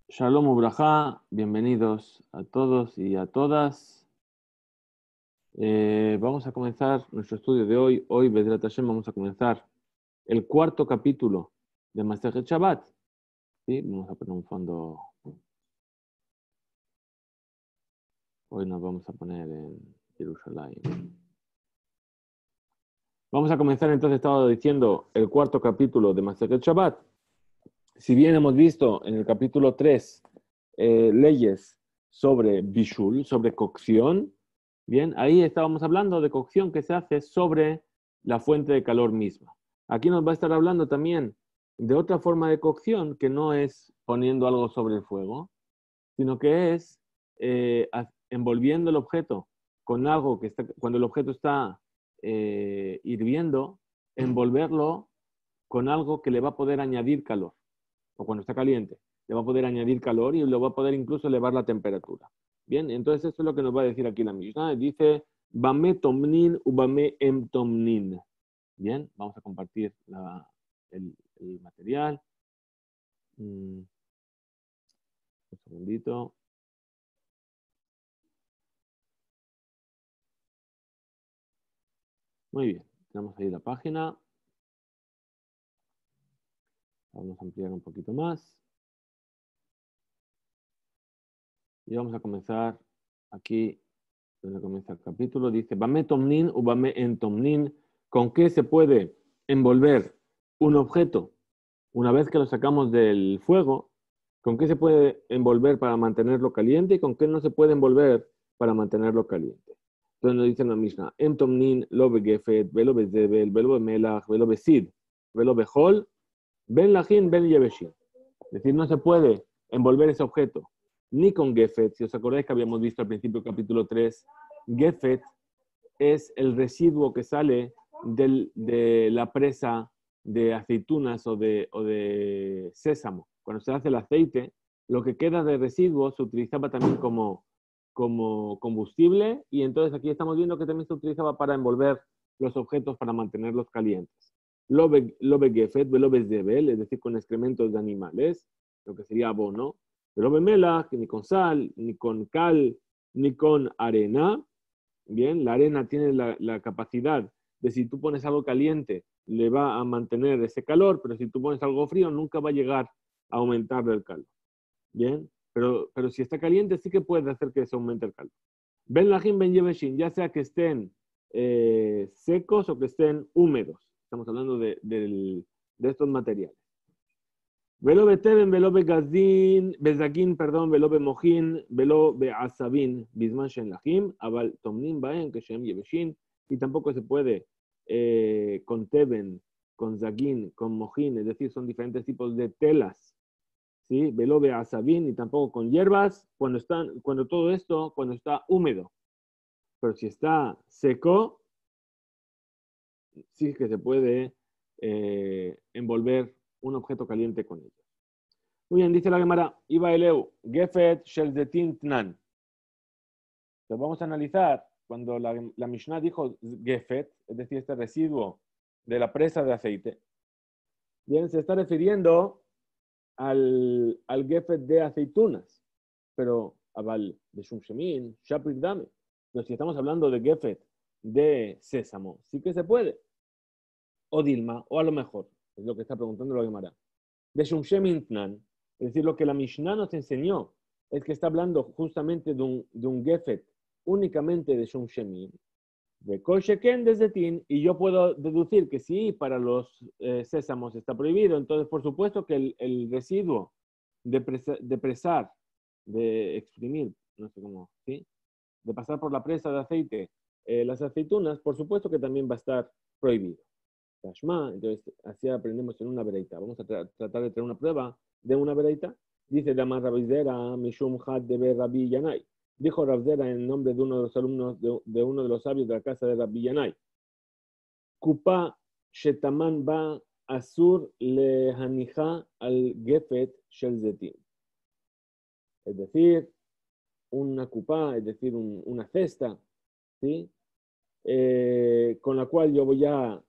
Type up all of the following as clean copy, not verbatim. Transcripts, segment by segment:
Shalom Ubrajá, bienvenidos a todos y a todas. Vamos a comenzar nuestro estudio de hoy. Hoy, Bezrat Hashem, vamos a comenzar el cuarto capítulo de Masechet Shabbat. ¿Sí? Vamos a poner un fondo. Hoy nos vamos a poner en Jerusalén. Vamos a comenzar entonces, estaba diciendo, el cuarto capítulo de Masechet Shabbat. Si bien hemos visto en el capítulo 3 leyes sobre bishul, sobre cocción, bien, ahí estábamos hablando de cocción que se hace sobre la fuente de calor misma. Aquí nos va a estar hablando también de otra forma de cocción que no es poniendo algo sobre el fuego, sino que es envolviendo el objeto con algo que está, cuando el objeto está hirviendo, envolverlo con algo que le va a poder añadir calor, o cuando está caliente, le va a poder añadir calor y le va a poder incluso elevar la temperatura. Bien, entonces esto es lo que nos va a decir aquí la Mishnah. Dice, Bame tomnin u bame em tomnin. Bien, vamos a compartir el material. Un segundito. Muy bien, tenemos ahí la página. Vamos a ampliar un poquito más. Y vamos a comenzar aquí, donde comienza el capítulo. Dice, Bame tomnin u bame em tomnin. ¿Con qué se puede envolver un objeto una vez que lo sacamos del fuego? ¿Con qué se puede envolver para mantenerlo caliente y con qué no se puede envolver para mantenerlo caliente? Entonces nos dicen la Mishnah, Em tomnin lo begefet, velo bezebel, velo bemelach, velo besid, velo bejol, ben lachin, ben yeveshin. Es decir, no se puede envolver ese objeto ni con gefet. Si os acordáis que habíamos visto al principio del capítulo 3, gefet es el residuo que sale de la presa de aceitunas o de sésamo. Cuando se hace el aceite, lo que queda de residuo se utilizaba también como combustible, y entonces aquí estamos viendo que también se utilizaba para envolver los objetos para mantenerlos calientes. Lobe gefet, lobe zebel, es decir, con excrementos de animales, lo que sería abono. Lobe melach, ni con sal, ni con cal, ni con arena. Bien, la arena tiene la capacidad de, si tú pones algo caliente, le va a mantener ese calor, pero si tú pones algo frío, nunca va a llegar a aumentar el calor. Bien, pero si está caliente, sí que puede hacer que se aumente el calor. Ben lajim, ben yeveshin, ya sea que estén secos o que estén húmedos. Estamos hablando de estos materiales. Velo beteben, velo begazin, bezagin, perdón, velo bemojin, velo beasabin, bisman shen lachim, aval tomnin baen, que shem yeveshin, y tampoco se puede con teben, con zagin, con mojin, es decir, son diferentes tipos de telas, ¿sí? Velo beasabin, y tampoco con hierbas, cuando todo esto, cuando está húmedo. Pero si está seco, sí que se puede envolver un objeto caliente con ello. Muy bien, dice la Gemara, Iba Eleu, Gefet Shel Zetin Tnan. Entonces vamos a analizar cuando la Mishnah dijo Gefet, es decir, este residuo de la presa de aceite. Bien, se está refiriendo al Gefet de aceitunas, pero Aval de Shumshemin, Shapir Dame. Pero si estamos hablando de Gefet de sésamo, sí que se puede. O Dilma, o a lo mejor, es lo que está preguntando la Gemara. De Shumshemin Tnan. Es decir, lo que la Mishnah nos enseñó es que está hablando justamente de un gefet únicamente de Shum Shemin, de Kol Sheken de Zetin, y yo puedo deducir que sí, para los sésamos está prohibido, entonces por supuesto que el residuo de presar, de exprimir, no sé cómo, ¿sí? De pasar por la presa de aceite, las aceitunas, por supuesto que también va a estar prohibido. Tashma, entonces así aprendemos en una vereita. Vamos a tratar de tener una prueba de una vereita. Dice Damar Rabizera, Mishum Had de Rabbi Yanai. Dijo Rabzera en nombre de uno de los alumnos de uno de los sabios de la casa de Rabbi Yanai. Kupa Shetaman ba Asur le Hanija al Gefet Shel Zetin. Es decir, una kupa, es decir, una cesta, ¿sí? Con la cual yo voy a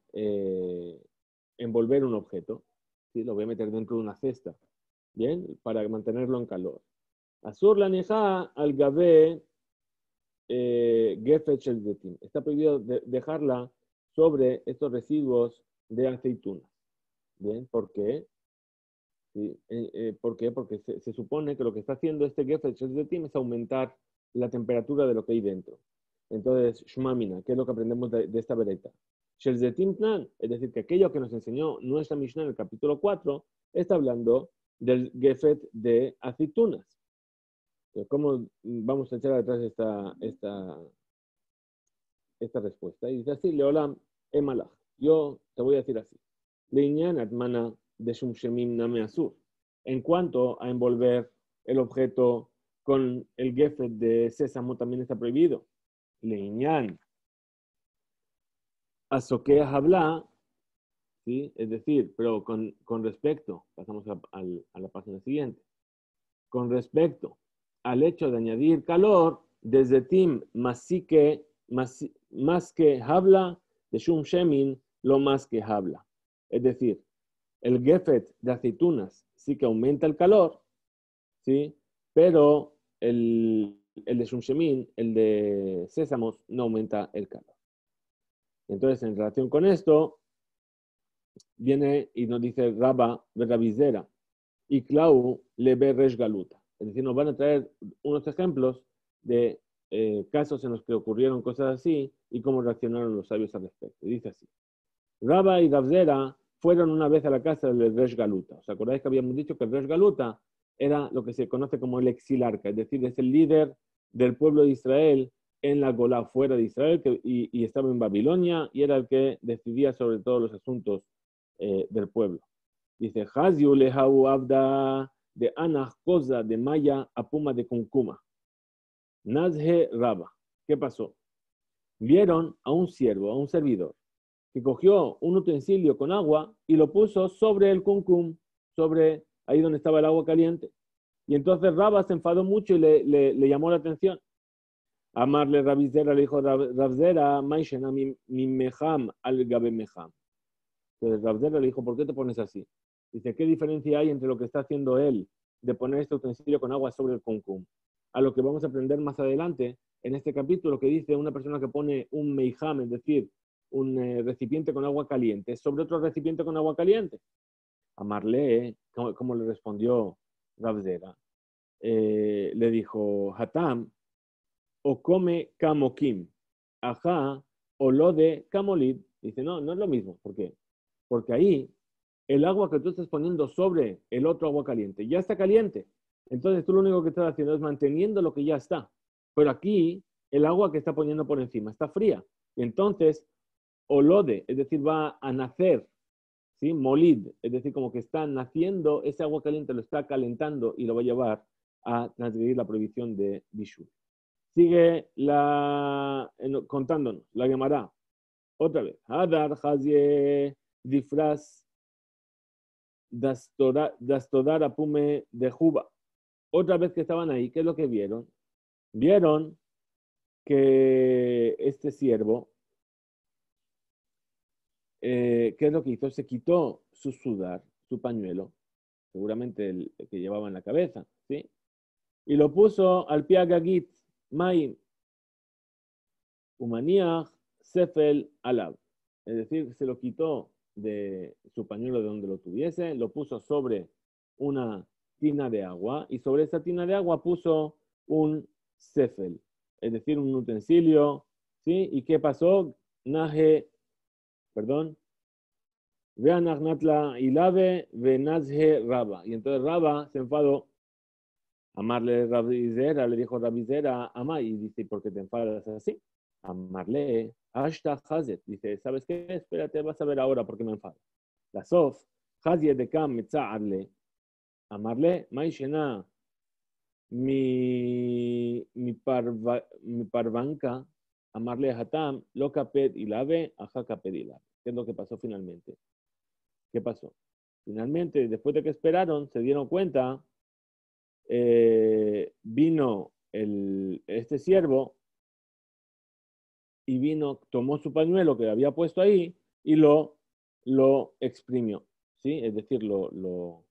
envolver un objeto, ¿sí? Lo voy a meter dentro de una cesta bien, para mantenerlo en calor. Asur la nija al gavé gefet shel zetim. Está prohibido dejarla sobre estos residuos de aceitunas. Bien, ¿por qué? ¿Sí? ¿Por qué? Porque se supone que lo que está haciendo este gefet shel zetim es aumentar la temperatura de lo que hay dentro. Entonces, shmamina, ¿qué es lo que aprendemos de esta vereta? Shel zetim tnan, es decir, que aquello que nos enseñó nuestra Mishnah en el capítulo 4 está hablando del gefet de aceitunas. ¿Cómo vamos a echar atrás esta respuesta? Y dice así, Leolam emalach. Yo te voy a decir así. Leinyan atmana de shumshemim name asur. En cuanto a envolver el objeto con el gefet de sésamo también está prohibido. Leinyan asokea habla, ¿sí? Es decir, pero con respecto, pasamos a la página siguiente, con respecto al hecho de añadir calor, desde Tim más que habla, de Shum Shemin, lo más que habla. Es decir, el gefet de aceitunas sí que aumenta el calor, ¿sí? Pero el de Shum Shemin, el de sésamos, no aumenta el calor. Entonces, en relación con esto, viene y nos dice Rabba de Rabizera y Clau le ve Resh Galuta. Es decir, nos van a traer unos ejemplos de casos en los que ocurrieron cosas así y cómo reaccionaron los sabios al respecto. Y dice así: Rabba y Rabzera fueron una vez a la casa del Resh Galuta. ¿Os acordáis que habíamos dicho que el Resh Galuta era lo que se conoce como el exilarca? Es decir, es el líder del pueblo de Israel en la Golá, fuera de Israel, y estaba en Babilonia y era el que decidía sobre todos los asuntos del pueblo. Dice, Haziu lehau abda de Anach Koza de Maya a Puma de Kunkuma. Nazhe Raba. ¿Qué pasó? Vieron a un siervo, a un servidor, que cogió un utensilio con agua y lo puso sobre el kunkum, sobre ahí donde estaba el agua caliente. Y entonces Raba se enfadó mucho y le llamó la atención. Amarle Rabizera le dijo, Rabzera, Maishena mi meham al gabe meham. Entonces Rabzera le dijo, ¿por qué te pones así? Dice, ¿qué diferencia hay entre lo que está haciendo él de poner este utensilio con agua sobre el kunkum? A lo que vamos a aprender más adelante en este capítulo, que dice una persona que pone un meijam, es decir, un recipiente con agua caliente, sobre otro recipiente con agua caliente. A Marlé, como le respondió Rabzera, le dijo, Hatam, o come kamokim, ajá, o lo de kamolid. Dice, no, no es lo mismo. ¿Por qué? Porque ahí el agua que tú estás poniendo sobre el otro agua caliente ya está caliente. Entonces tú lo único que estás haciendo es manteniendo lo que ya está. Pero aquí el agua que está poniendo por encima está fría. Y entonces, olode, es decir, va a nacer, ¿sí? Molid, es decir, como que está naciendo, ese agua caliente lo está calentando y lo va a llevar a transgredir la prohibición de Bishul. Sigue contándonos, la llamará otra vez. Hadar Hazie Difras Dastodar Apume de Juba. Otra vez que estaban ahí, ¿qué es lo que vieron? Vieron que este siervo, ¿qué es lo que hizo? Se quitó su sudar, su pañuelo, seguramente el que llevaba en la cabeza, ¿sí? Y lo puso al pie Agagit, Maim, Umaniach, Sefel, Alab. Es decir, se lo quitó de su pañuelo de donde lo tuviese, lo puso sobre una tina de agua y sobre esa tina de agua puso un sefel, es decir, un utensilio, ¿sí? ¿Y qué pasó? Naje, perdón, Veanagnatla ilave venazhe Raba. Y entonces Raba se enfadó. Amarle Rabizera, le dijo Rabizera, ama, y dice, ¿por qué te enfadas así? Amarle, Ashta Hazet, dice, ¿sabes qué? Espérate, vas a ver ahora por qué me enfado. La Sof, Hazet de Kam, Mitza'arle, Amarle, Maishena, mi parvanca, Amarle Hatam, lo caped y lave, aja caped y lave. ¿Qué es lo que pasó finalmente? ¿Qué pasó? Finalmente, después de que esperaron, se dieron cuenta, vino este siervo y tomó su pañuelo que había puesto ahí y lo exprimió, ¿sí? Es decir, lo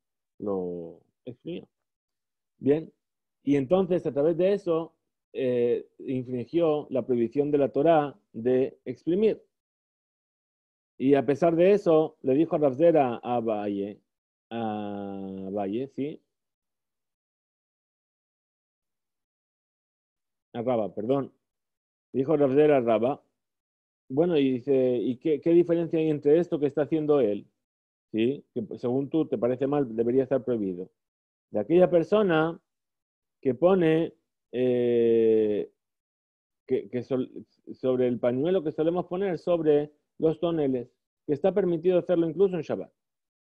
exprimió. Bien, y entonces a través de eso infringió la prohibición de la Torá de exprimir. Y a pesar de eso, le dijo a Rafzera a Valle, ¿sí? A Raba, perdón. Dijo Rafzera a Raba, bueno, y dice, ¿y qué diferencia hay entre esto que está haciendo él? ¿Sí? Que según tú te parece mal, debería estar prohibido. De aquella persona que pone sobre el pañuelo que solemos poner sobre los toneles, que está permitido hacerlo incluso en Shabbat.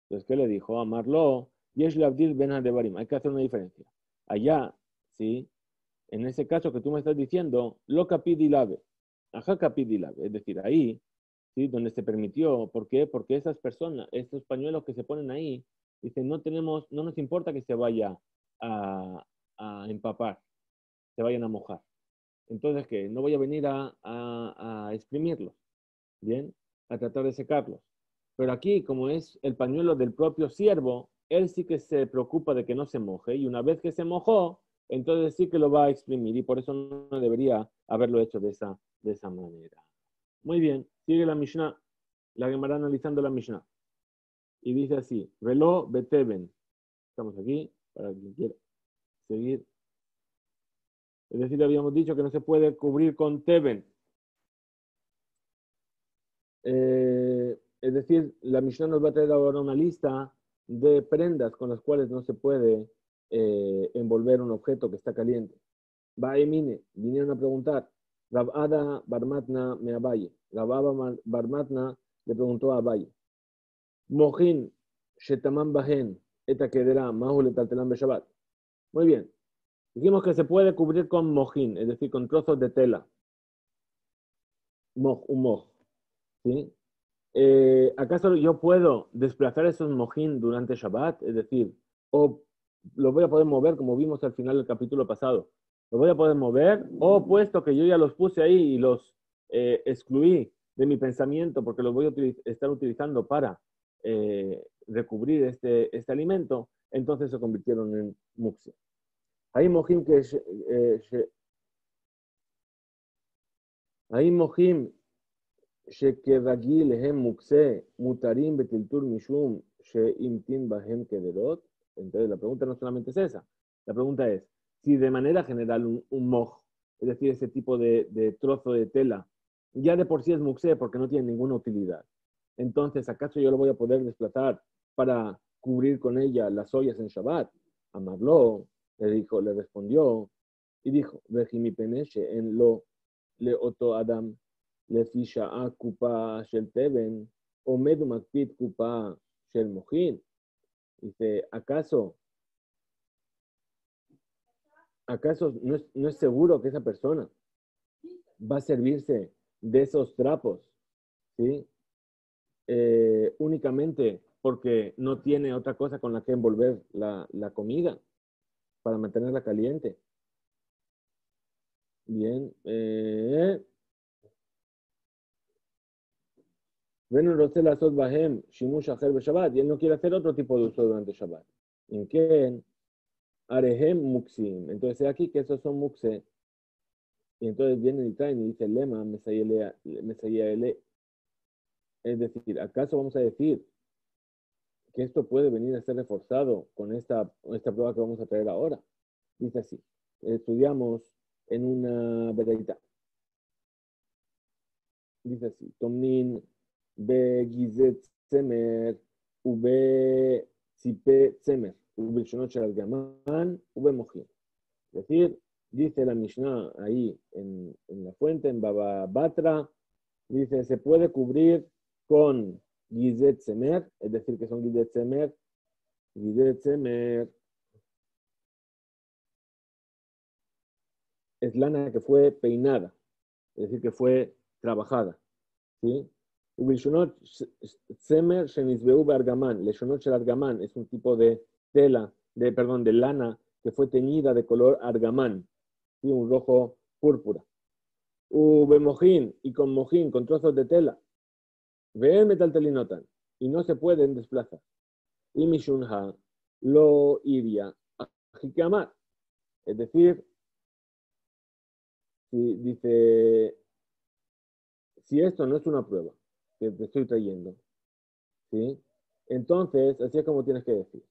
Entonces, ¿qué le dijo? Amarlo, Yesh Labdil Ben Hadebarim. Hay que hacer una diferencia. Allá, ¿sí? En ese caso que tú me estás diciendo, lo capidilave, ajá capidilave, es decir, ahí, ¿sí? Donde se permitió, ¿por qué? Porque esas personas, estos pañuelos que se ponen ahí, dicen, no nos importa que se vaya a empapar, se vayan a mojar. Entonces, ¿qué? No voy a venir a exprimirlos, ¿bien? A tratar de secarlos. Pero aquí, como es el pañuelo del propio siervo, él sí que se preocupa de que no se moje, y una vez que se mojó, entonces sí que lo va a exprimir, y por eso no debería haberlo hecho de esa manera. Muy bien, sigue la Mishnah, la Gemara analizando la Mishnah. Y dice así, Velo Beteben. Estamos aquí, para quien quiera seguir. Es decir, habíamos dicho que no se puede cubrir con Teben. Es decir, la Mishnah nos va a traer ahora una lista de prendas con las cuales no se puede envolver un objeto que está caliente. Baemine, vinieron a preguntar. Rabada Barmatna me Abaye. Rababa Barmatna le preguntó a Abaye. Mohin Shetaman Bahen, eta quedera Mahul etaltelam Beshabat. Muy bien. Dijimos que se puede cubrir con mojín, es decir, con trozos de tela. Un moj. ¿Sí? ¿Acaso yo puedo desplazar esos mojín durante Shabbat? Es decir, o los voy a poder mover como vimos al final del capítulo pasado. Los voy a poder mover, o puesto que yo ya los puse ahí y los excluí de mi pensamiento porque los voy a estar utilizando para recubrir este alimento, entonces se convirtieron en muxia. Hay mojín que... hay mojín שכרגיל הם מוקצה, מותרים בטלטול משום שהמתין בהם כדרות. Entonces la pregunta no solamente es esa, la pregunta es, si de manera general un moj, es decir, ese tipo de trozo de tela, ya de por sí es muxé porque no tiene ninguna utilidad, entonces ¿acaso yo lo voy a poder desplazar para cubrir con ella las ollas en Shabbat? Amarlo, le respondió, y dijo, Vejimi peneche en lo le oto Adam לפי שעה קופה של תבן, עומד ומקפיד קופה של מוחין. Dice, ¿acaso no es seguro que esa persona va a servirse de esos trapos, ¿sí? Únicamente porque no tiene otra cosa con la que envolver la comida para mantenerla caliente? Bien, Venu Rosel Asot Bahem, Shimush Acher Shabbat, y él no quiere hacer otro tipo de uso durante Shabbat. ¿En qué? Arehem Muksim. Entonces aquí que esos son Mukse. Y entonces vienen y traen y dice Lema, Mesayele. Es decir, ¿acaso vamos a decir que esto puede venir a ser reforzado con esta prueba que vamos a traer ahora? Dice así. Estudiamos en una veredita. Dice así. Tomnin begizet tzemer ube tzipe tzemer ube shonot shel gaman ube mojin. Es decir, dice la Mishnah ahí en la fuente, en Baba Batra, dice, se puede cubrir con Gizet Semer, es decir, que son Gizet Semer. Gizet Semer es lana que fue peinada, es decir, que fue trabajada. ¿Sí? Ubishonot Semer Shenisbeu Argaman, Leshonot Shel Argaman es un tipo de tela, de lana que fue teñida de color argamán, ¿sí? Un rojo púrpura. Mojín, y con mojín, con trozos de tela. Ve metal telinotan, y no se pueden desplazar. Y mishunha, lo iría a Jikamar. Es decir, si dice, si esto no es una prueba que te estoy trayendo, ¿sí? Entonces, así es como tienes que decir.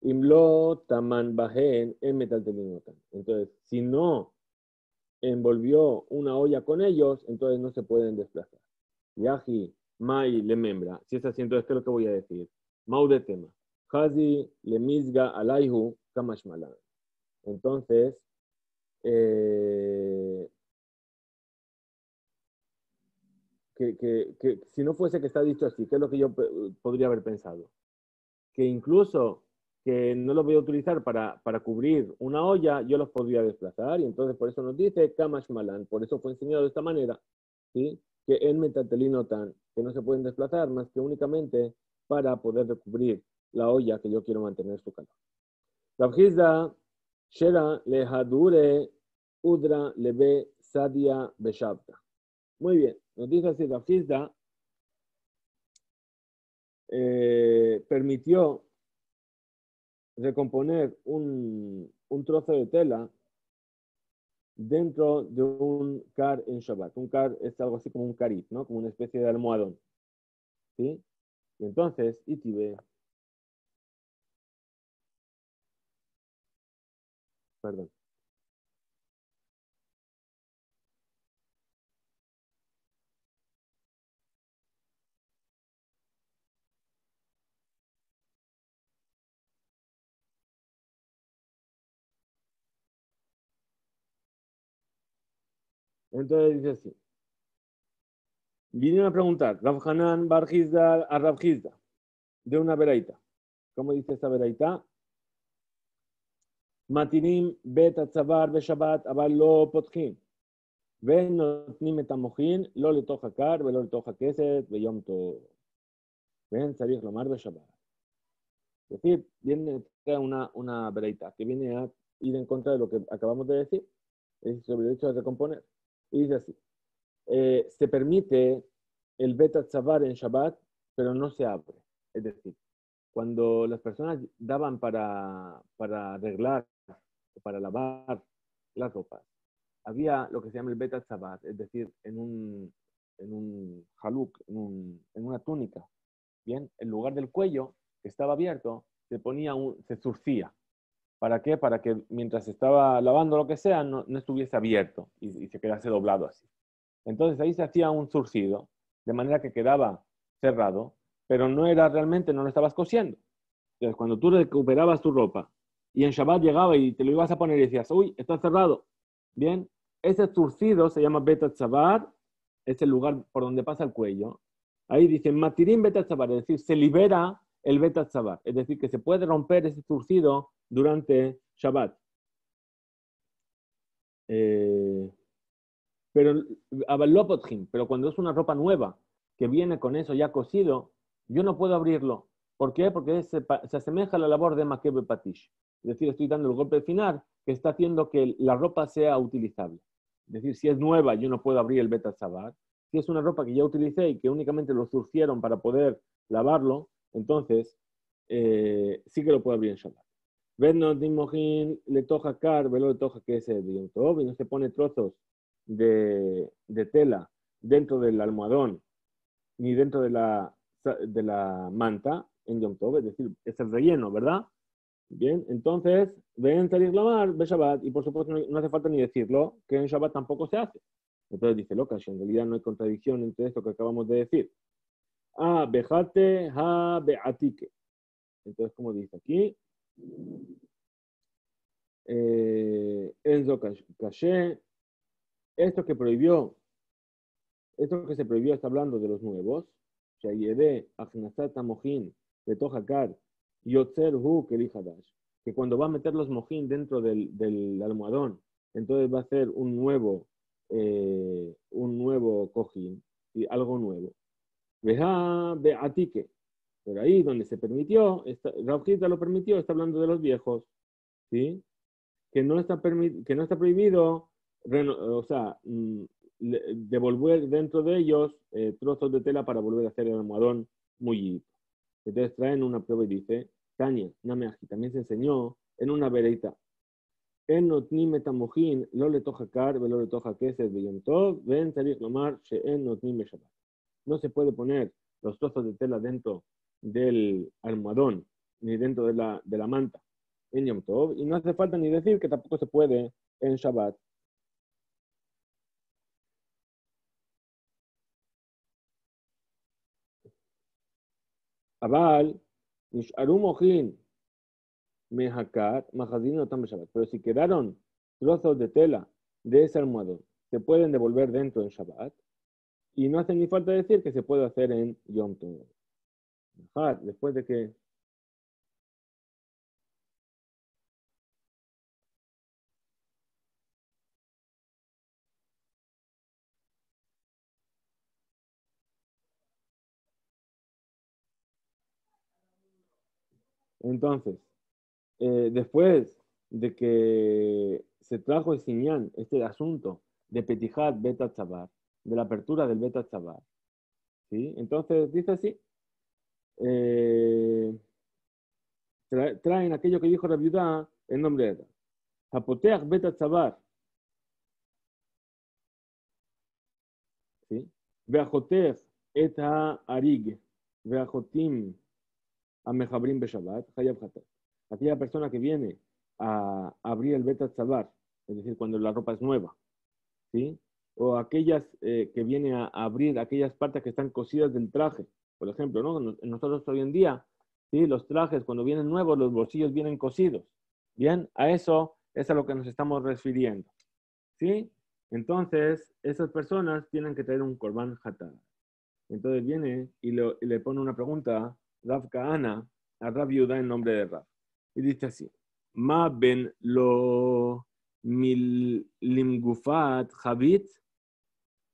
Imlo taman bajen en metaltelinotan. Entonces, si no envolvió una olla con ellos, entonces no se pueden desplazar. Yaji, mai le membra. Si es así, entonces, ¿qué es lo que voy a decir? Mau de tema. Hazi le misga alaihu kamashmalan. Entonces, eh, que si no fuese que está dicho así, ¿qué es lo que yo podría haber pensado? Que incluso que no los voy a utilizar para cubrir una olla, yo los podría desplazar, y entonces por eso nos dice Kamash Malan, por eso fue enseñado de esta manera, ¿sí? Que en metatelino tan, que no se pueden desplazar más que únicamente para poder recubrir la olla que yo quiero mantener su calor. Rabhizda, Shera, Lehadure, Udra, Lebe, Sadia, Beshabta. Muy bien, nos dice así, Rabhizda permitió recomponer un trozo de tela dentro de un car en Shabbat. Un car es algo así como un carit, ¿no? Como una especie de almohadón. ¿Sí? Y entonces, Itibe, perdón. Entonces dice así. Vinieron a preguntar, Rav Hanan Bar Hizda a Rav Hizda, de una veraita. ¿Cómo dice esta veraita? Matinim bet atzavar beshabat aval lo potchim. ונותנים את המוחין לא לתוך הקר ולא לתוך הכסת ביום טוב. ואין צריך לומר בשבת. Es decir, viene una breita que viene a ir en contra de lo que acabamos de decir, es sobre el hecho de recomponer. Y dice así, se permite el beta tzavar en Shabbat, pero no se abre. Es decir, cuando las personas daban para arreglar o para lavar las ropas, había lo que se llama el beta tzavat, es decir, en un haluk, en una túnica, bien, en lugar del cuello, que estaba abierto, se surcía. ¿Para qué? Para que mientras estaba lavando lo que sea, no estuviese abierto y se quedase doblado así. Entonces ahí se hacía un surcido, de manera que quedaba cerrado, pero no era realmente, no lo estabas cosiendo. Entonces cuando tú recuperabas tu ropa y en Shabbat llegaba y te lo ibas a poner y decías, uy, está cerrado, bien, ese surcido se llama beta tzavar, es el lugar por donde pasa el cuello. Ahí dice matirim beta tzavar, es decir, se libera el beta tzavar, es decir, que se puede romper ese surcido durante Shabbat. Eh, pero pero cuando es una ropa nueva que viene con eso ya cosido, yo no puedo abrirlo. ¿Por qué? Porque se asemeja a la labor de Makebe Patish. Es decir, estoy dando el golpe final que está haciendo que la ropa sea utilizable. Es decir, si es nueva, yo no puedo abrir el Beta Tzavar. Si es una ropa que ya utilicé y que únicamente lo surcieron para poder lavarlo, entonces sí que lo puedo abrir en Shabbat. Vedno dimojin le toja car, velo le toja que ese de Tov, y no se pone trozos de tela dentro del almohadón ni dentro de la manta en Yom Tov, es decir, es el relleno, ¿verdad? Bien, entonces, ven salir lamar, ve Shabbat, y por supuesto no hace falta ni decirlo, que en Shabbat tampoco se hace. Entonces dice Lokash, en realidad no hay contradicción entre esto que acabamos de decir. Ah, bejate, ha, beatike. Entonces, como dice aquí, Enzo Caché, esto que prohibió, esto que se prohibió está hablando de los nuevos, Shayede, Achnasat Mojin, Betojakar, Yotzer Hu Kelihadash, que cuando va a meter los mojín dentro del almohadón, entonces va a hacer un nuevo cojín, y algo nuevo. Veja Beatike, pero ahí donde se permitió, Raujita lo permitió, está hablando de los viejos, ¿sí? Que no está prohibido, o sea, devolver dentro de ellos trozos de tela para volver a hacer el almohadón mullito. Entonces traen una prueba y dice, Tania, Nameaji, también se enseñó en una vereita. En notnim etamojin, lo le toja kar, lo le toja keses, beyom tov, ven tzarich lomar, she'en notnim Shabbat. No se puede poner los trozos de tela dentro del almohadón, ni dentro de la manta en Yom Tov, y no hace falta ni decir que tampoco se puede en Shabbat. Abal, nish'aru mojin, mehakat, mahazin otam Shabbat. Pero si quedaron trozos de tela de ese almohadón, se pueden devolver dentro en Shabbat, y no hace ni falta decir que se puede hacer en Yom Tov. Después de que entonces, después de que se trajo el Sinyan, este asunto de Petijat Beta Tzabar, de la apertura del Beta Tzabar, ¿sí? Entonces dice así, traen aquello que dijo la viuda en nombre de ella. Hapoteach Beta Tzabar, ¿sí? Veajoteach et ha'arig, veajotim amejabrim beshabbat, hayab hatat. Aquella persona que viene a abrir el Beta Tzabar, es decir, cuando la ropa es nueva, ¿sí? O aquellas que vienen a abrir aquellas partes que están cosidas del traje. Por ejemplo, ¿no? Nosotros hoy en día, ¿sí? Los trajes cuando vienen nuevos, los bolsillos vienen cosidos. Bien, a eso es a lo que nos estamos refiriendo. ¿Sí? Entonces, esas personas tienen que traer un Korban Hatat. Entonces viene y le pone una pregunta, Rav Kahana, a Rav Yehuda en nombre de Rav. Y dice así, Ma ben lo limgufat habit,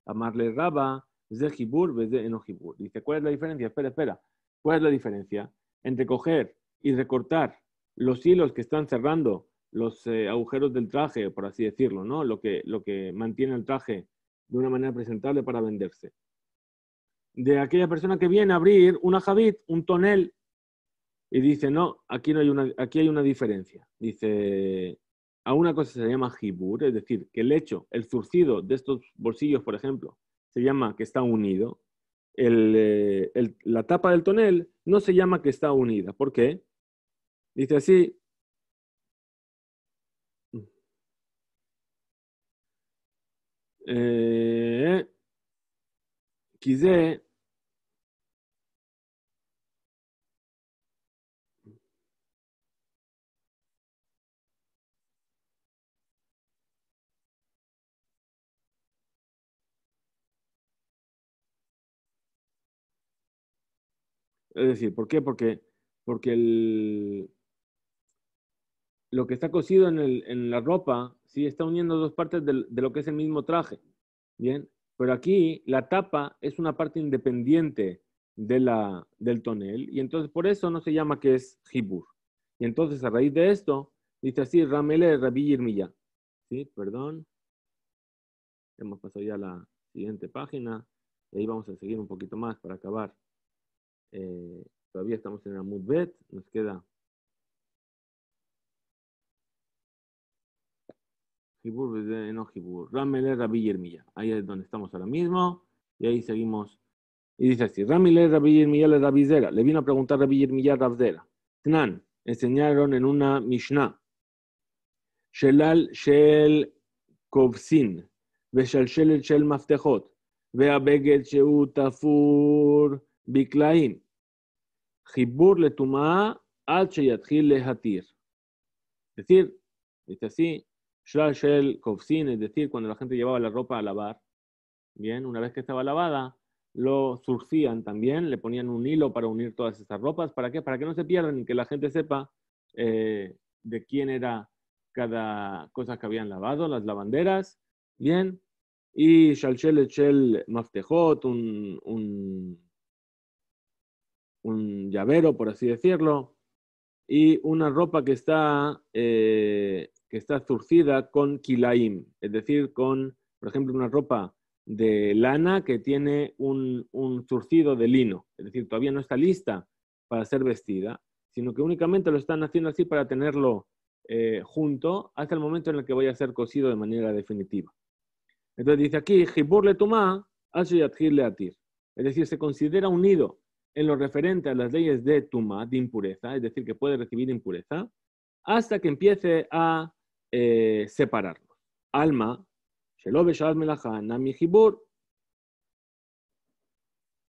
amarle Raba, ze jibur, ze enojibur. Dice, ¿cuál es la diferencia? Espera. ¿Cuál es la diferencia entre coger y recortar los hilos que están cerrando los agujeros del traje, por así decirlo, ¿no? Lo que mantiene el traje de una manera presentable para venderse? De aquella persona que viene a abrir una jabit, un tonel, y dice, no, aquí hay una diferencia. Dice, a una cosa se llama jibur, es decir, que el zurcido de estos bolsillos, por ejemplo, se llama que está unido. La tapa del tonel no se llama que está unida. ¿Por qué? Dice así, quise, es decir, ¿por qué? Porque lo que está cosido en la ropa, sí, está uniendo dos partes de lo que es el mismo traje. Bien, pero aquí la tapa es una parte independiente del tonel, y entonces por eso no se llama que es jibur. Y entonces a raíz de esto, dice así, Ramele Rabbi Yirmiyah. Sí, perdón. Hemos pasado ya a la siguiente página, y ahí vamos a seguir un poquito más para acabar. Todavía estamos en Amud Bet, nos queda Jibur, no Jibur, Ramele Rabbi Yirmiyah. Ahí es donde estamos ahora mismo, y ahí seguimos. Y dice así, Ramile Rabbi Yirmiyah le Rabbi Zera. Le vino a preguntar Rabbi Yirmiyah Rav Zera. Tnan, enseñaron en una Mishnah. Shelal Shel Kovsin, Veshalshelet Shel Maftejot, Veabeged Sheu Tafur Biklaim, Jibur le Tumaa Al Sheyatjil le Hatir. Es decir, dice así, Shelal Shel Kovsin, es decir, cuando la gente llevaba la ropa a lavar, bien, una vez que estaba lavada, lo zurcían también, le ponían un hilo para unir todas estas ropas. ¿Para qué? Para que no se pierdan y que la gente sepa de quién era cada cosa que habían lavado, las lavanderas. Bien. Y Shalshelet Shel Maftejot, un llavero, por así decirlo. Y una ropa que está zurcida con kilaim, es decir, con, por ejemplo, una ropa de lana que tiene un zurcido de lino, es decir, todavía no está lista para ser vestida, sino que únicamente lo están haciendo así para tenerlo junto hasta el momento en el que vaya a ser cocido de manera definitiva. Entonces dice aquí, Jibur le tuma, le atir. Es decir, se considera unido en lo referente a las leyes de tuma, de impureza, es decir, que puede recibir impureza, hasta que empiece a separarlo. Alma, shelo b'sha'at melachá, nami jibur.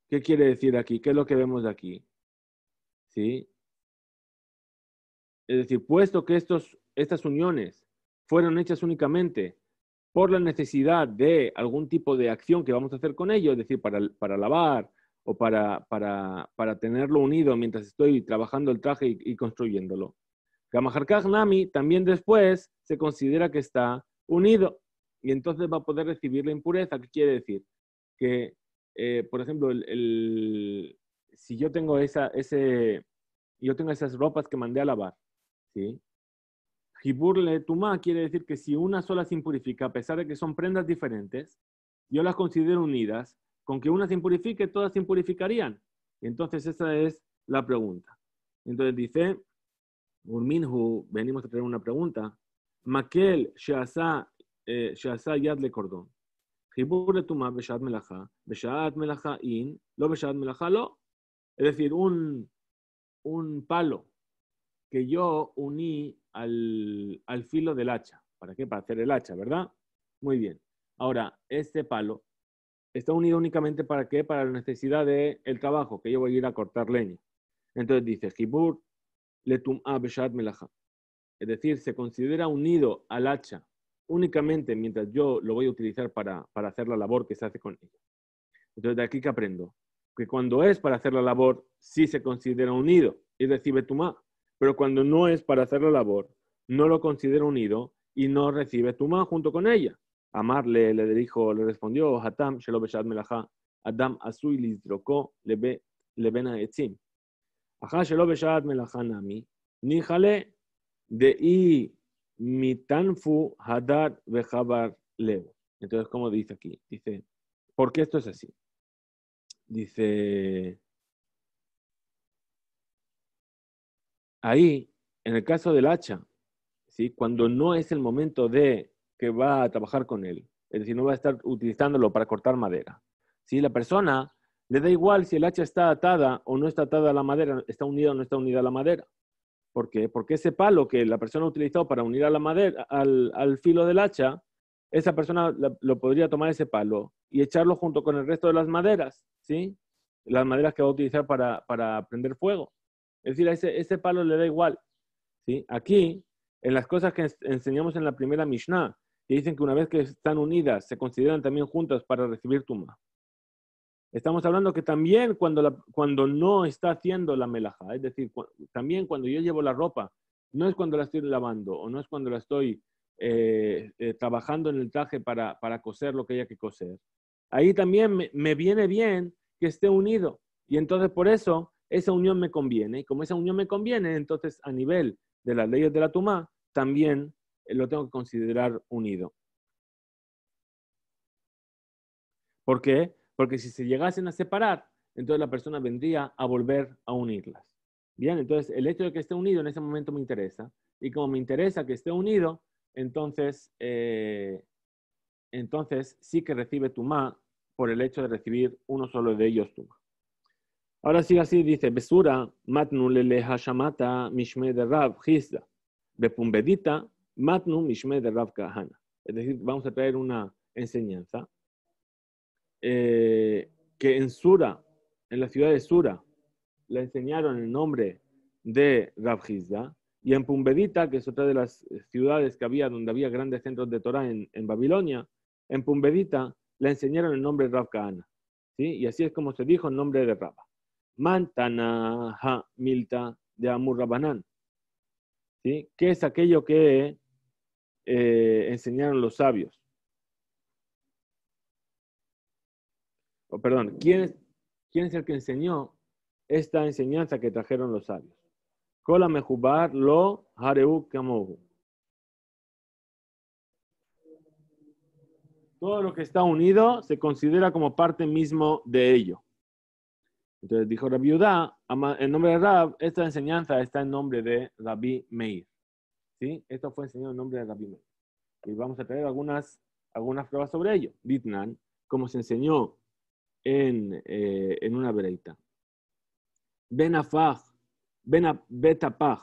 ¿Qué quiere decir aquí? ¿Qué es lo que vemos de aquí? ¿Sí? Es decir, puesto que estas uniones fueron hechas únicamente por la necesidad de algún tipo de acción que vamos a hacer con ello, es decir, para lavar o para tenerlo unido mientras estoy trabajando el traje y construyéndolo. Kamaharkaj Nami también después se considera que está unido y entonces va a poder recibir la impureza. ¿Qué quiere decir? Que, por ejemplo, si yo tengo esas ropas que mandé a lavar, ¿sí? Jibur le tumá quiere decir que si una sola se impurifica, a pesar de que son prendas diferentes, yo las considero unidas. Con que una se impurifique, todas se impurificarían. Y entonces esa es la pregunta. Entonces dice, Urminhu, venimos a traer una pregunta. Makel sheasa yad le cordón. Jibur le tumá beshat melacha in, lo beshat melacha lo. Es decir, un palo que yo uní al filo del hacha. ¿Para qué? Para hacer el hacha, ¿verdad? Muy bien. Ahora, este palo está unido únicamente ¿para qué? Para la necesidad del trabajo, que yo voy a ir a cortar leña. Entonces dice, Jibur letum beshat melacha. Es decir, se considera unido al hacha únicamente mientras yo lo voy a utilizar para hacer la labor que se hace con ella. Entonces, de aquí que aprendo que cuando es para hacer la labor, sí se considera unido y recibe tumá. Pero cuando no es para hacer la labor, no lo considera unido y no recibe tumá junto con ella. Amar le respondió, Hatam, shelo beshat melachá, Adam asui lizdroko lebena etzim. Ajá, shelo beshat melachá nami, níjale de i mitanfu hadar vejabar levo. Entonces, ¿cómo dice aquí? Dice, ¿por qué esto es así? Dice, ahí, en el caso del hacha, ¿sí? Cuando no es el momento de que va a trabajar con él, es decir, no va a estar utilizándolo para cortar madera. ¿Sí? La persona le da igual si el hacha está atada o no está atada a la madera, está unida o no está unida a la madera. ¿Por qué? Porque ese palo que la persona ha utilizado para unir a la madera, al filo del hacha, esa persona lo podría tomar ese palo y echarlo junto con el resto de las maderas, ¿sí? Las maderas que va a utilizar para prender fuego. Es decir, a ese palo le da igual, ¿sí? Aquí, en las cosas que enseñamos en la primera Mishnah, que dicen que una vez que están unidas, se consideran también juntas para recibir tumá. Estamos hablando que también cuando no está haciendo la melajá, es decir, también cuando yo llevo la ropa, no es cuando la estoy lavando o no es cuando la estoy trabajando en el traje para coser lo que haya que coser. Ahí también me viene bien que esté unido y entonces por eso esa unión me conviene. Y como esa unión me conviene, entonces a nivel de las leyes de la tumá, también lo tengo que considerar unido. ¿Por qué? Porque si se llegasen a separar, entonces la persona vendría a volver a unirlas. Bien, entonces el hecho de que esté unido en ese momento me interesa. Y como me interesa que esté unido, entonces sí que recibe tumá por el hecho de recibir uno solo de ellos tumá. Ahora sí, así dice, Besura, matnu lele hashamata mishme de Rav Hizda, bepumbedita, matnu mishme de Rav Kahana. Es decir, vamos a traer una enseñanza que en Sura, en la ciudad de Sura, le enseñaron el nombre de Rav Hizda, y en Pumbedita, que es otra de las ciudades que había donde había grandes centros de Torah en Babilonia, en Pumbedita le enseñaron el nombre de Rav Kahana, ¿sí? Y así es como se dijo el nombre de Rabba. Mantana ha milta de Amur Rabanán, ¿sí? ¿Qué es aquello que enseñaron los sabios? Perdón, ¿quién es el que enseñó esta enseñanza que trajeron los sabios? Kola mejubar lo hareu kamohu. Todo lo que está unido se considera como parte mismo de ello. Entonces dijo Rabbi Yudá, En nombre de Rab, esta enseñanza está en nombre de Rabbi Meir. ¿Sí? Esto fue enseñado en nombre de Rabbi Meir. Y vamos a traer algunas pruebas sobre ello. Ditnan, como se enseñó en una bereita. Ben Afach, Bet Apach,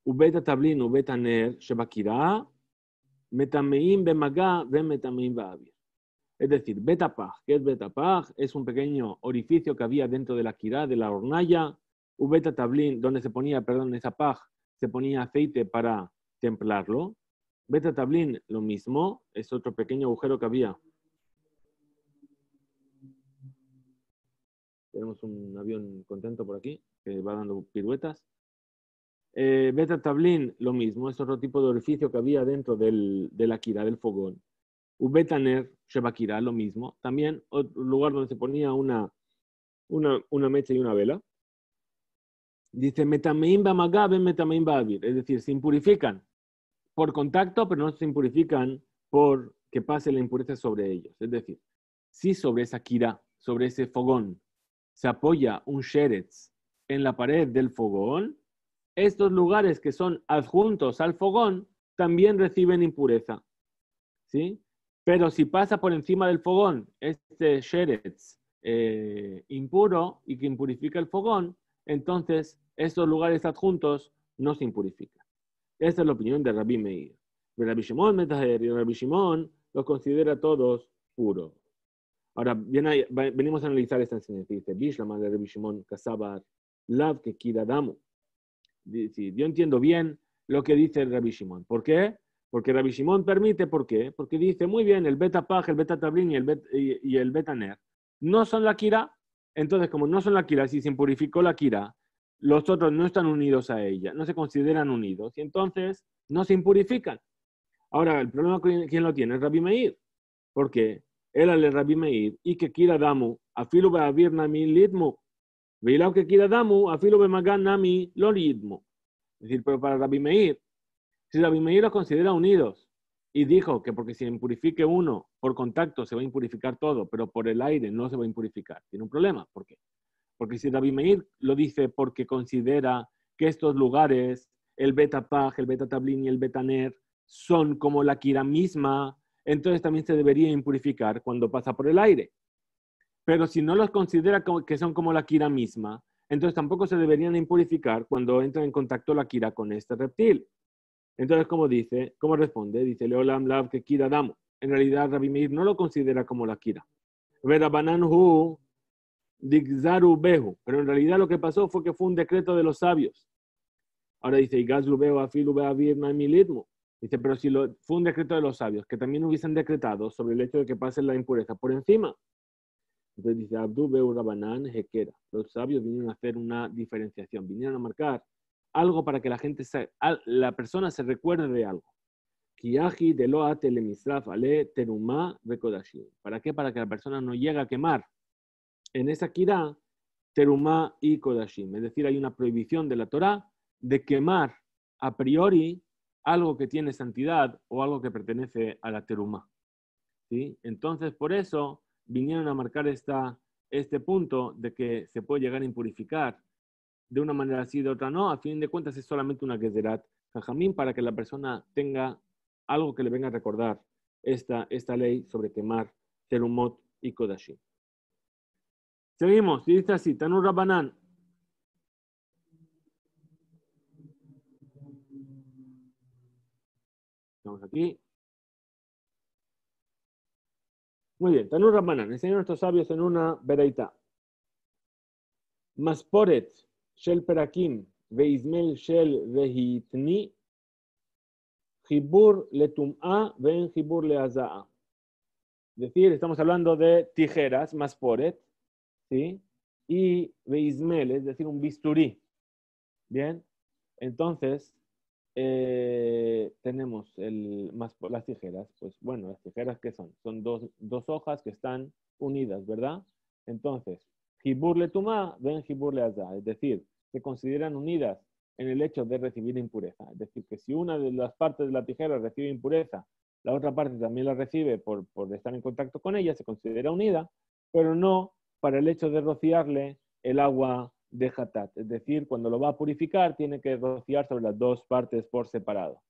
ובית התבלין ובית הנר שבקירה, מטמאים במגע ומטמאים באוויר. Es decir, betapaj, ¿qué es betapaj? Es un pequeño orificio que había dentro de la kirá, de la hornalla, ubeta tablín, donde se ponía, perdón, esa paj, se ponía aceite para templarlo. Beta tablín, lo mismo, es otro pequeño agujero que había. Tenemos un avión contento por aquí, que va dando piruetas. Beta tablín, lo mismo, es otro tipo de orificio que había dentro de la kirá, del fogón. Ubetaner, Shebakira, lo mismo. También otro lugar donde se ponía una mecha y una vela. Dice, metameim bamagá, ben metameim ba'avir. Es decir, se impurifican por contacto, pero no se impurifican por que pase la impureza sobre ellos. Es decir, si sobre esa kira, sobre ese fogón, se apoya un sheretz en la pared del fogón, estos lugares que son adjuntos al fogón también reciben impureza. ¿Sí? Pero si pasa por encima del fogón este sheretz impuro y que impurifica el fogón, entonces estos lugares adjuntos no se impurifican. Esta es la opinión de Rabbi Meir. Rabbi Shimon Metaher y Rabbi Shimon los considera todos puros. Ahora, venimos a analizar esta enseñanza. Dice, Bishlama de Rabbi Shimon Kasabar, Lav que Kiradamu. Yo entiendo bien lo que dice Rabbi Shimon. ¿Por qué? Porque Rabbi Shimon permite, ¿por qué? Porque dice, muy bien, el beta paj, el beta tablín y el beta ner no son la kira. Entonces, como no son la kira, si se impurificó la kira, los otros no están unidos a ella, no se consideran unidos, y entonces no se impurifican. Ahora, el problema, ¿quién lo tiene? Es Rabbi Meir. ¿Por qué? Él al Rabbi Meir, y que kira damu, afilu be'avir nami litmu, veilao que kira damu, afilu be'magan nami lo litmu. Es decir, pero para Rabbi Meir, si Rabbi Meir los considera unidos y dijo que porque si impurifique uno por contacto se va a impurificar todo, pero por el aire no se va a impurificar, tiene un problema. ¿Por qué? Porque si Rabbi Meir lo dice porque considera que estos lugares, el beta paj, el beta tablín y el beta ner, son como la kira misma, entonces también se debería impurificar cuando pasa por el aire. Pero si no los considera que son como la kira misma, entonces tampoco se deberían impurificar cuando entra en contacto la kira con este reptil. Entonces, ¿cómo responde? Dice, Leolam Lav que Kira Damo. En realidad, Rabbi Meir no lo considera como la Kira. Verabanan hu digzaru behu. Pero en realidad lo que pasó fue que fue un decreto de los sabios. Ahora dice, Igazlu behu afilu beavir naimilitmo. Dice, pero si fue un decreto de los sabios, que también hubiesen decretado sobre el hecho de que pase la impureza por encima. Entonces dice, Abdu behu rabanan hekera. Los sabios vinieron a hacer una diferenciación, vinieron a marcar algo para que la persona se recuerde de algo. Kiyahi de loa telemisraf ale terumá rekodashim. ¿Para qué? Para que la persona no llegue a quemar en esa kirá terumá y kodashim. Es decir, hay una prohibición de la Torá de quemar a priori algo que tiene santidad o algo que pertenece a la terumá. ¿Sí? Entonces, por eso vinieron a marcar este punto de que se puede llegar a impurificar de una manera así, de otra no. A fin de cuentas es solamente una gezerat jajamín para que la persona tenga algo que le venga a recordar esta ley sobre quemar terumot y kodashim. Seguimos, dice así, Tanur Rabbanan. Estamos aquí. Muy bien, Tanur Rabbanan, enseñan nuestros sabios en una bereita. Masporet shel perakim veizmel shel vehitni Jibur le tum'a ven jibur le aza'a. Es decir, estamos hablando de tijeras, masporet, ¿sí? Y veizmel, es decir, un bisturí. Bien, entonces tenemos las tijeras. Pues bueno, las tijeras, ¿qué son? Son dos hojas que están unidas, ¿verdad? Entonces, jibur le tum'a ven jibur le aza'a. Es decir, se consideran unidas en el hecho de recibir impureza. Es decir, que si una de las partes de la tijera recibe impureza, la otra parte también la recibe por estar en contacto con ella, se considera unida, pero no para el hecho de rociarle el agua de hatat. Es decir, cuando lo va a purificar, tiene que rociar sobre las dos partes por separado.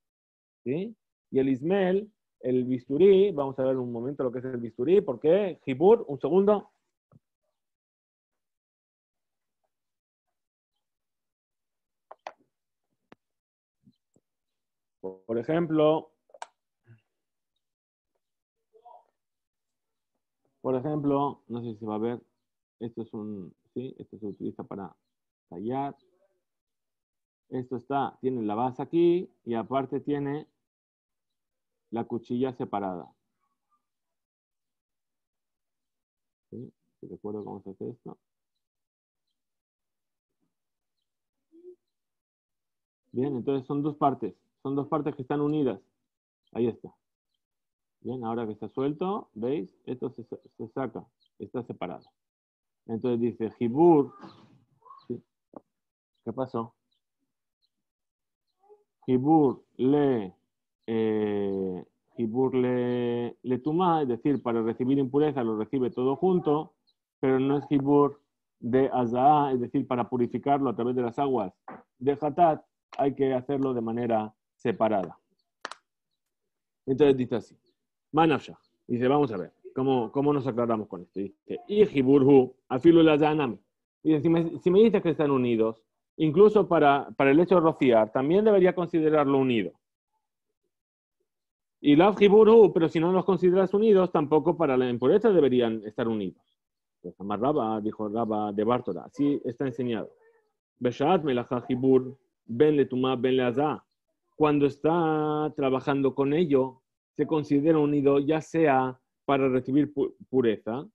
¿Sí? Y el ismel, el bisturí, vamos a ver un momento lo que es el bisturí, porque Jibur, un segundo. Por ejemplo, no sé si se va a ver, esto es sí, esto se utiliza para tallar. Esto tiene la base aquí y aparte tiene la cuchilla separada. ¿Sí? Si recuerdo cómo se hace esto. Bien, entonces son dos partes que están unidas. Ahí está. Bien, ahora que está suelto, ¿veis? Esto se saca, está separado. Entonces dice, Jibur, ¿sí? ¿Qué pasó? Jibur le tumá, es decir, para recibir impureza lo recibe todo junto, pero no es Jibur de Azaa, es decir, para purificarlo a través de las aguas de Hatat, hay que hacerlo de manera separada. Entonces dice así, Manafsha, dice, vamos a ver, ¿cómo nos aclaramos con esto? Dice, y Jiburhu, afilu la zanam. Dice, si me dices que están unidos, incluso para el hecho de rociar, también debería considerarlo unido. Y la Jiburhu, pero si no los consideras unidos, tampoco para la impureza deberían estar unidos. Pues Amar Rabba, dijo Rabba de Bártora, así está enseñado. Beshat melacha Jibur, ben le tumá, ben le azá. Cuando está trabajando con ello, se considera unido ya sea para recibir impureza,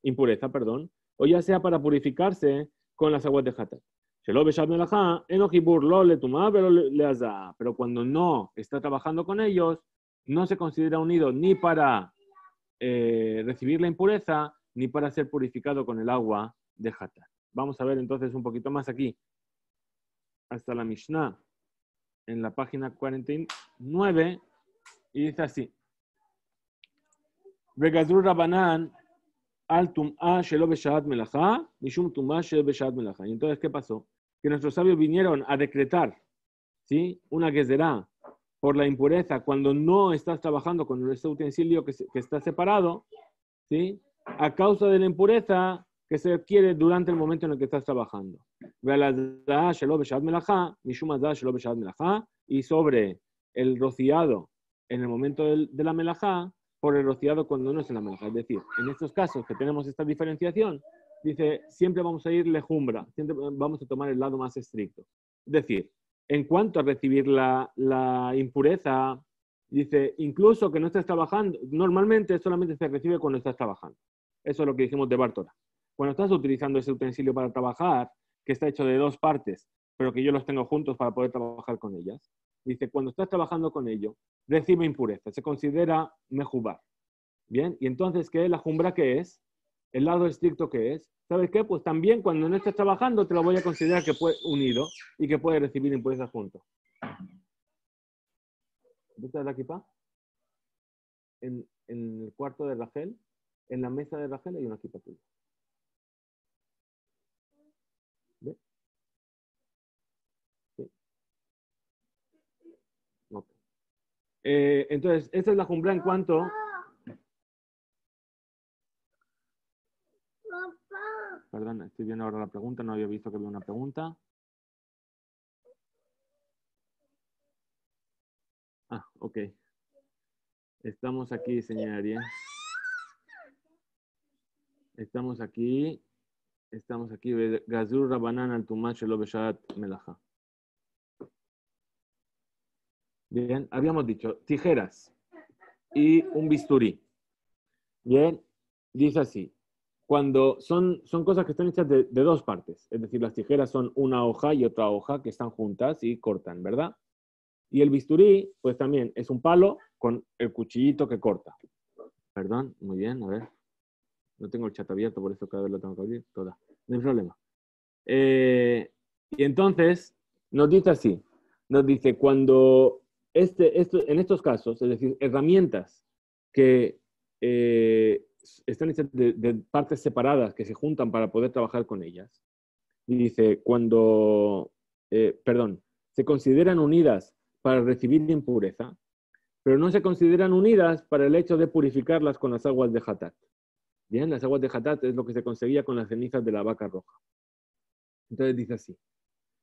o ya sea para purificarse con las aguas de Hatat. Pero cuando no está trabajando con ellos, no se considera unido ni para recibir la impureza, ni para ser purificado con el agua de Hatat. Vamos a ver entonces un poquito más aquí, hasta la Mishnah, en la página 49, y dice así. Vegazur Rabanan al tum'a shelo beshat melachá, mishum tum'a shelo beshat melachá. Y entonces, ¿qué pasó? Que nuestros sabios vinieron a decretar, ¿sí? Una gezerá por la impureza cuando no estás trabajando con este utensilio que está separado, ¿sí? A causa de la impureza que se adquiere durante el momento en el que estás trabajando. Y sobre el rociado en el momento de la melajá, por el rociado cuando no es en la melajá. Es decir, en estos casos que tenemos esta diferenciación, dice, siempre vamos a ir lejumbra, siempre vamos a tomar el lado más estricto. Es decir, en cuanto a recibir la impureza, dice, incluso que no estés trabajando, normalmente solamente se recibe cuando estás trabajando. Eso es lo que dijimos de Bártora. Cuando estás utilizando ese utensilio para trabajar, que está hecho de dos partes, pero que yo los tengo juntos para poder trabajar con ellas, dice, cuando estás trabajando con ello, recibe impureza, se considera mejubar. Bien, y entonces, ¿qué es la jumbra? ¿Qué es? El lado estricto que es. ¿Sabes qué? Pues también cuando no estés trabajando te lo voy a considerar que puede unido y que puede recibir impureza junto. ¿Viste la equipa? En el cuarto de Rachel, en la mesa de Rachel hay una equipa tuya. ¿Ves? Sí. Okay. Entonces, esta es la jumbra en cuanto... Perdón, estoy viendo ahora la pregunta, no había visto que había una pregunta. Ah, ok. Estamos aquí, señora Ariel. Estamos aquí. Gazur Rabanan al Tumash lo Beshat Melaja. Bien, habíamos dicho tijeras y un bisturí. Bien, dice así. Cuando son cosas que están hechas de dos partes, es decir, las tijeras son una hoja y otra hoja que están juntas y cortan, ¿verdad? Y el bisturí, pues también es un palo con el cuchillito que corta. Perdón, muy bien, a ver. No tengo el chat abierto, por eso cada vez lo tengo que abrir. Toda. No hay problema. Y entonces nos dice así. Nos dice, cuando en estos casos, es decir, herramientas que están hechas de partes separadas que se juntan para poder trabajar con ellas, Y dice, se consideran unidas para recibir impureza, pero no se consideran unidas para el hecho de purificarlas con las aguas de Hatat. Bien, las aguas de Hatat es lo que se conseguía con las cenizas de la vaca roja. Entonces dice así,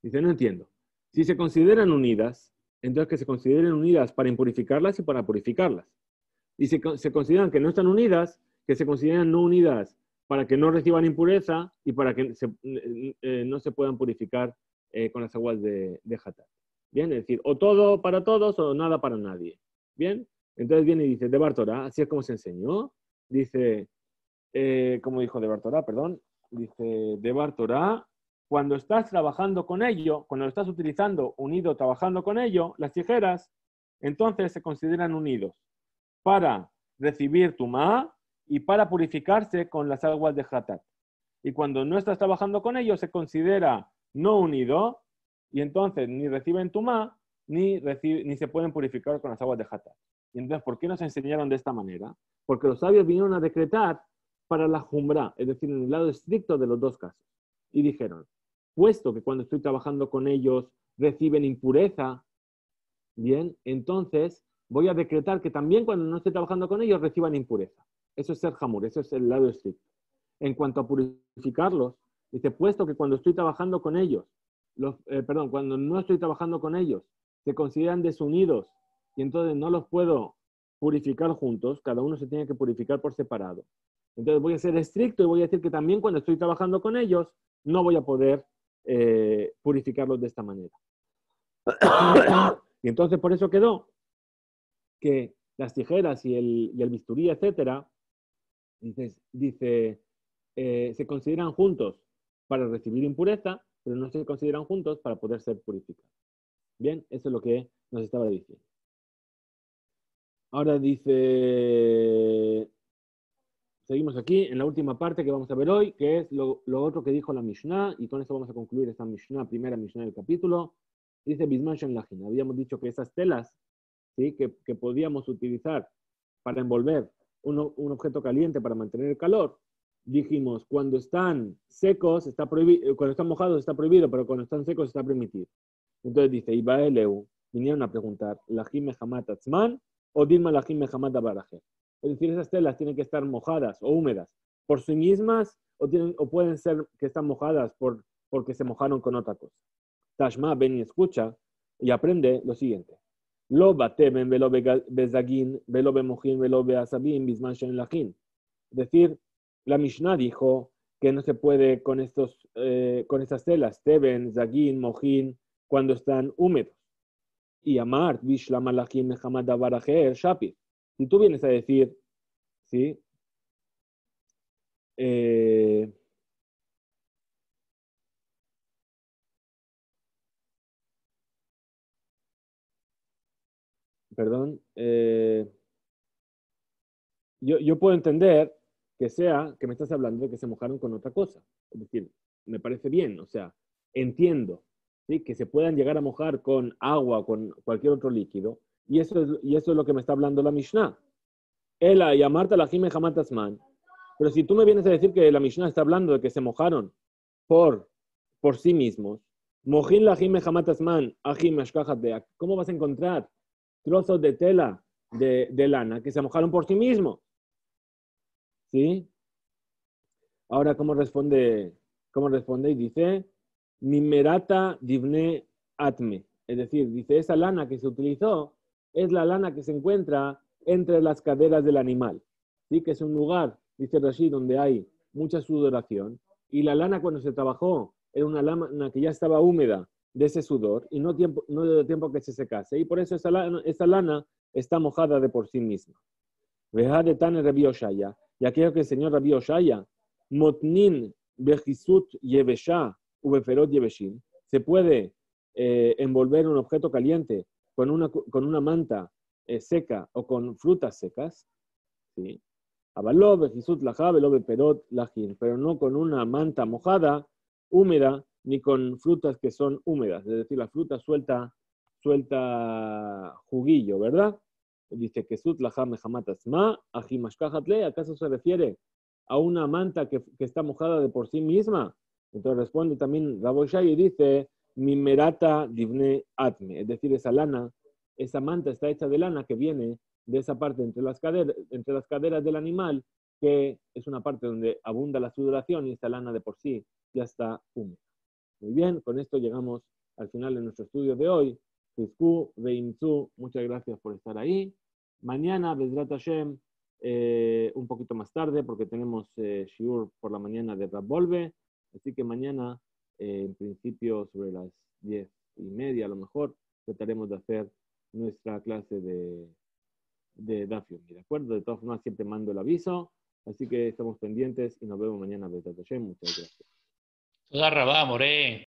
dice, no entiendo. Si se consideran unidas, entonces que se consideren unidas para impurificarlas y para purificarlas. Y se consideran que no están unidas, que se consideran no unidas para que no reciban impureza y para que no se puedan purificar con las aguas de Hatat. Bien, es decir, o todo para todos o nada para nadie. Bien, entonces viene y dice, de Bartorá, así es como se enseñó. Dice, como dijo de Bartorá, perdón, dice, de Bartorá, cuando estás trabajando con ello, cuando lo estás utilizando unido, trabajando con ello, las tijeras, entonces se consideran unidos para recibir tumá y para purificarse con las aguas de Hatat. Y cuando no estás trabajando con ello, se considera no unido y entonces ni reciben tumá ni se pueden purificar con las aguas de Hatat. Y entonces, ¿por qué nos enseñaron de esta manera? Porque los sabios vinieron a decretar para la jumbra, es decir, en el lado estricto de los dos casos. Y dijeron, puesto que cuando estoy trabajando con ellos reciben impureza, bien, entonces voy a decretar que también cuando no estoy trabajando con ellos reciban impureza. Eso es ser jamur, eso es el lado estricto. En cuanto a purificarlos, dice, puesto que cuando estoy trabajando con ellos, cuando no estoy trabajando con ellos, se consideran desunidos y entonces no los puedo purificar juntos, cada uno se tiene que purificar por separado. Entonces voy a ser estricto y voy a decir que también cuando estoy trabajando con ellos, no voy a poder purificarlos de esta manera. Y entonces por eso quedó que las tijeras y el bisturí, etcétera, dice se consideran juntos para recibir impureza, pero no se consideran juntos para poder ser purificados. Bien, eso es lo que nos estaba diciendo. Ahora dice, seguimos aquí en la última parte que vamos a ver hoy, que es lo otro que dijo la Mishnah, y con eso vamos a concluir esta Mishnah, primera Mishnah del capítulo. Dice Bisman Shen Lachin, habíamos dicho que esas telas, ¿sí? que podíamos utilizar para envolver un objeto caliente para mantener el calor, dijimos, cuando están secos está prohibido, cuando están mojados está prohibido, pero cuando están secos está permitido. Entonces dice, Ibaeleu, vinieron a preguntar, ¿Lajim mehamat atzman o Dilma Lajim mehamat abaraje? Es decir, esas telas tienen que estar mojadas o húmedas por sí mismas o pueden ser que están mojadas porque se mojaron con otra cosa. Tashma, ven y escucha y aprende lo siguiente. Lo bateben velo bezagin, velo bemojin, velo beasabim, bisman shen lachin. Es decir, la Mishnah dijo que no se puede con estas telas, teben, zagin, mojin, cuando están húmedos. Y amart, bishlam alachim, mehamad abarajer, shapir. Si tú vienes a decir, ¿sí? Perdón, yo puedo entender que me estás hablando de que se mojaron con otra cosa. Es decir, me parece bien, o sea, entiendo, ¿sí? Que se puedan llegar a mojar con agua, con cualquier otro líquido, y eso es lo que me está hablando la Mishnah. Ela y Amarta la Jime Hamatasman. Pero si tú me vienes a decir que la Mishnah está hablando de que se mojaron por sí mismos, Mojin la Jime Hamatasman, Ajim Ashkahat, ¿cómo vas a encontrar trozos de tela de lana que se mojaron por sí mismos? ¿Sí? Ahora, ¿cómo responde? Y dice, Mimerata divne atme. Es decir, dice, esa lana que se utilizó es la lana que se encuentra entre las caderas del animal. ¿Sí? Que es un lugar, dice Rashi, donde hay mucha sudoración. Y la lana cuando se trabajó era una lana que ya estaba húmeda de ese sudor y no dio tiempo que se secase. Y por eso esa lana está mojada de por sí misma. Veja de Tane Rabbi Oshaya. Y aquello que enseñó Rabbi Oshaya, Motnin Bejisut Yevesha Ubeferot Yeveshin, se puede envolver un objeto caliente con una manta seca o con frutas secas, ¿sí? Avaló Bejisut Laja, Velo Beperot Lajin, pero no con una manta mojada, húmeda, ni con frutas que son húmedas, es decir, la fruta suelta juguillo, ¿verdad? Dice que Sut Laja Mehamatasma, Ajimashkahatle, ¿acaso se refiere a una manta que está mojada de por sí misma? Entonces responde también Rabbi Shai y dice, Mimerata divne atme, es decir, esa lana, esa manta está hecha de lana que viene de esa parte entre las caderas del animal, que es una parte donde abunda la sudoración y esta lana de por sí ya está húmeda. Muy bien, con esto llegamos al final de nuestro estudio de hoy. Fisku, Veimzu, muchas gracias por estar ahí. Mañana, Bezrat Hashem, un poquito más tarde, porque tenemos Shiur por la mañana de Rab Volve. Así que mañana, en principio, sobre las 10:30, a lo mejor, trataremos de hacer nuestra clase de Daf Yomi, ¿de acuerdo? De todas formas, siempre mando el aviso. Así que estamos pendientes y nos vemos mañana, Bezrat Hashem. Muchas gracias. תודה רבה, מורה.